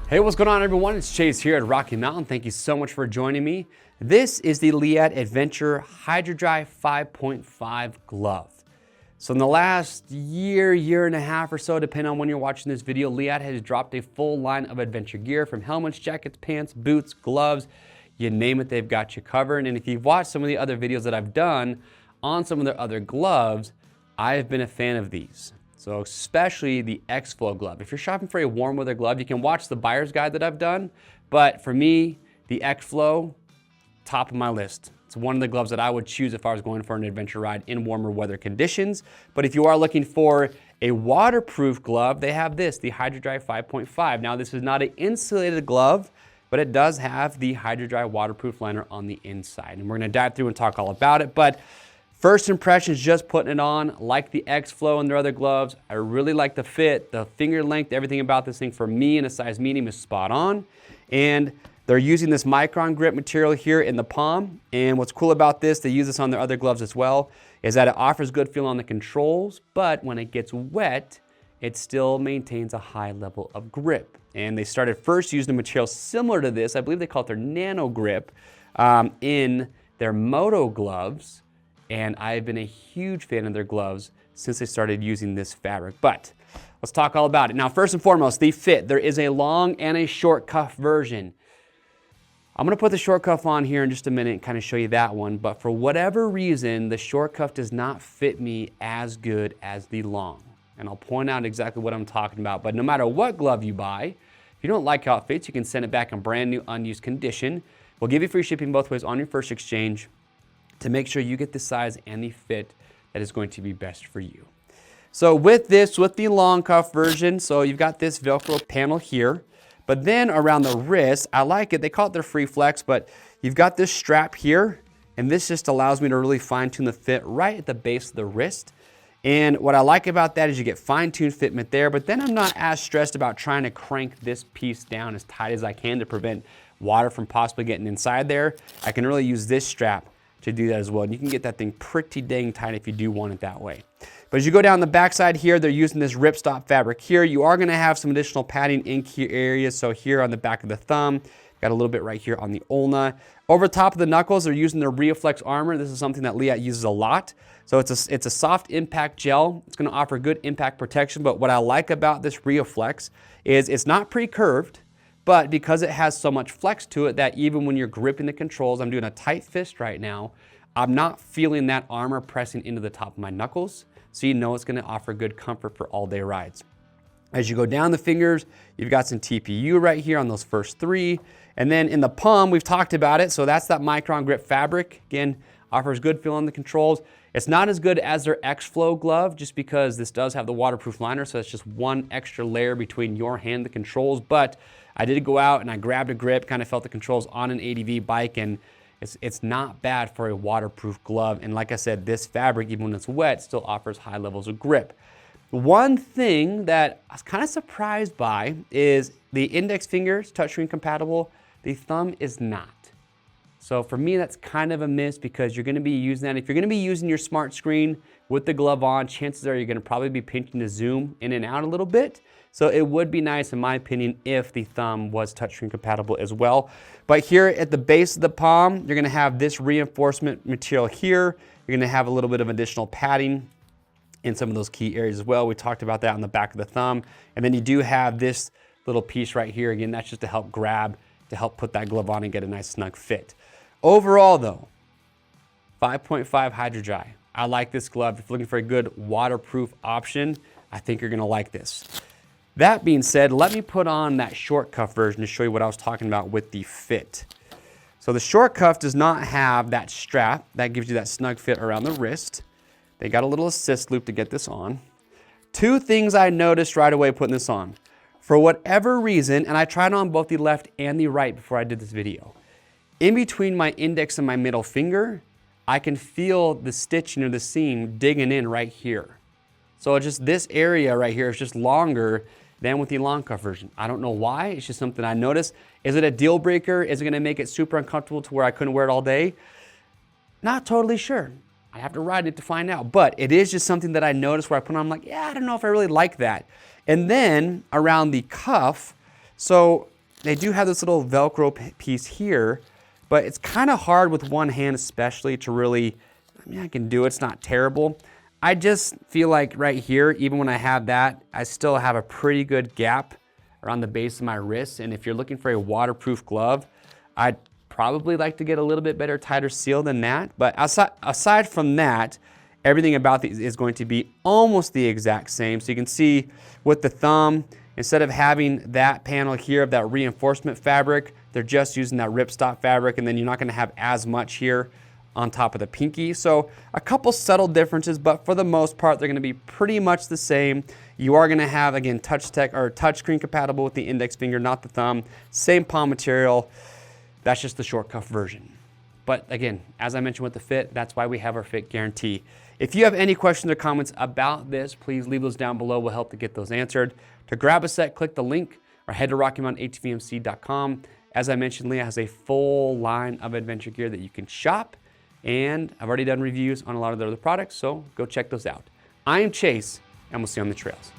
Hey, what's going on everyone? It's Chase here at Rocky Mountain. Thank you so much for joining me. This is the Leatt Adventure HydraDri 5.5 glove. So in the last year and a half or so, depending on when you're watching this video, Leatt has dropped a full line of adventure gear from helmets, jackets, pants, boots, gloves, you name it, they've got you covered. And if you've watched some of the other videos that I've done on some of their other gloves, I have been a fan of these. So especially the X-Flow glove. If you're shopping for a warm weather glove, you can watch the buyer's guide that I've done. But for me, the X-Flow, top of my list. It's one of the gloves that I would choose if I was going for an adventure ride in warmer weather conditions. But if you are looking for a waterproof glove, they have this, the HydraDri 5.5. Now this is not an insulated glove, but it does have the HydraDri waterproof liner on the inside. And we're gonna dive through and talk all about it. But first impressions, just putting it on, like the X-Flow and their other gloves. I really like the fit, the finger length, everything about this thing for me in a size medium is spot on. And they're using this Microngrip material here in the palm. And what's cool about this, they use this on their other gloves as well, is that it offers good feel on the controls, but when it gets wet, it still maintains a high level of grip. And they started first using a material similar to this, I believe they call it their Nano Grip, in their Moto gloves. And I've been a huge fan of their gloves since they started using this fabric. But let's talk all about it. Now, first and foremost, the fit. There is a long and a short cuff version. I'm gonna put the short cuff on here in just a minute and kind of show you that one. But for whatever reason, the short cuff does not fit me as good as the long. And I'll point out exactly what I'm talking about. But no matter what glove you buy, if you don't like how it fits, you can send it back in brand new unused condition. We'll give you free shipping both ways on your first exchange, to make sure you get the size and the fit that is going to be best for you. So with this, with the long cuff version, so you've got this Velcro panel here, but then around the wrist, I like it, they call it their ReaFlex, but you've got this strap here, and this just allows me to really fine tune the fit right at the base of the wrist. And what I like about that is you get fine-tuned fitment there, but then I'm not as stressed about trying to crank this piece down as tight as I can to prevent water from possibly getting inside there. I can really use this strap to do that as well. And you can get that thing pretty dang tight if you do want it that way. But as you go down the backside here, they're using this ripstop fabric here. You are gonna have some additional padding in key areas. So here on the back of the thumb, got a little bit right here on the ulna. Over top of the knuckles, they're using their ReaFlex armor. This is something that Leatt uses a lot. So it's a soft impact gel. It's gonna offer good impact protection. But what I like about this ReaFlex is it's not pre-curved, but because it has so much flex to it that even when you're gripping the controls, I'm doing a tight fist right now, I'm not feeling that armor pressing into the top of my knuckles. So you know it's gonna offer good comfort for all day rides. As you go down the fingers, you've got some TPU right here on those first three. And then in the palm, we've talked about it. So that's that Microngrip fabric. Again, offers good feel on the controls. It's not as good as their X-Flow glove just because this does have the waterproof liner. So it's just one extra layer between your hand and the controls. But I did go out and I grabbed a grip, kind of felt the controls on an ATV bike, and it's not bad for a waterproof glove. And like I said, this fabric, even when it's wet, still offers high levels of grip. One thing that I was kind of surprised by is the index finger is touchscreen compatible, the thumb is not. So for me, that's kind of a miss because you're gonna be using that. If you're gonna be using your smart screen with the glove on, chances are you're gonna probably be pinching to zoom in and out a little bit. So it would be nice, in my opinion, if the thumb was touchscreen compatible as well. But here at the base of the palm, you're gonna have this reinforcement material here. You're gonna have a little bit of additional padding in some of those key areas as well. We talked about that on the back of the thumb. And then you do have this little piece right here. Again, that's just to help grab, to help put that glove on and get a nice snug fit. Overall though, 5.5 HydraDri. I like this glove. If you're looking for a good waterproof option, I think you're gonna like this. That being said, let me put on that short cuff version to show you what I was talking about with the fit. So the short cuff does not have that strap that gives you that snug fit around the wrist. They got a little assist loop to get this on. Two things I noticed right away putting this on. For whatever reason, and I tried on both the left and the right before I did this video, in between my index and my middle finger, I can feel the stitching or the seam digging in right here. So just this area right here is just longer than with the long cuff version. I don't know why, it's just something I noticed. Is it a deal breaker? Is it gonna make it super uncomfortable to where I couldn't wear it all day? Not totally sure. I have to ride it to find out, but it is just something that I noticed where I put on, I'm like, yeah, I don't know if I really like that. And then around the cuff, so they do have this little Velcro piece here, but it's kind of hard with one hand especially to really, I mean, I can do it, it's not terrible. I just feel like right here, even when I have that, I still have a pretty good gap around the base of my wrist. And if you're looking for a waterproof glove, I'd probably like to get a little bit better, tighter seal than that. But aside from that, everything about these is going to be almost the exact same. So you can see with the thumb, instead of having that panel here of that reinforcement fabric, they're just using that ripstop fabric, and then you're not gonna have as much here on top of the pinky. So a couple subtle differences, but for the most part, they're gonna be pretty much the same. You are gonna have, again, touchscreen compatible with the index finger, not the thumb. Same palm material. That's just the short cuff version. But again, as I mentioned with the fit, that's why we have our fit guarantee. If you have any questions or comments about this, please leave those down below. We'll help to get those answered. To grab a set, click the link or head to RockyMountainATVMC.com. As I mentioned, Leatt has a full line of adventure gear that you can shop. And I've already done reviews on a lot of the other products, so go check those out. I am Chase, and we'll see you on the trails.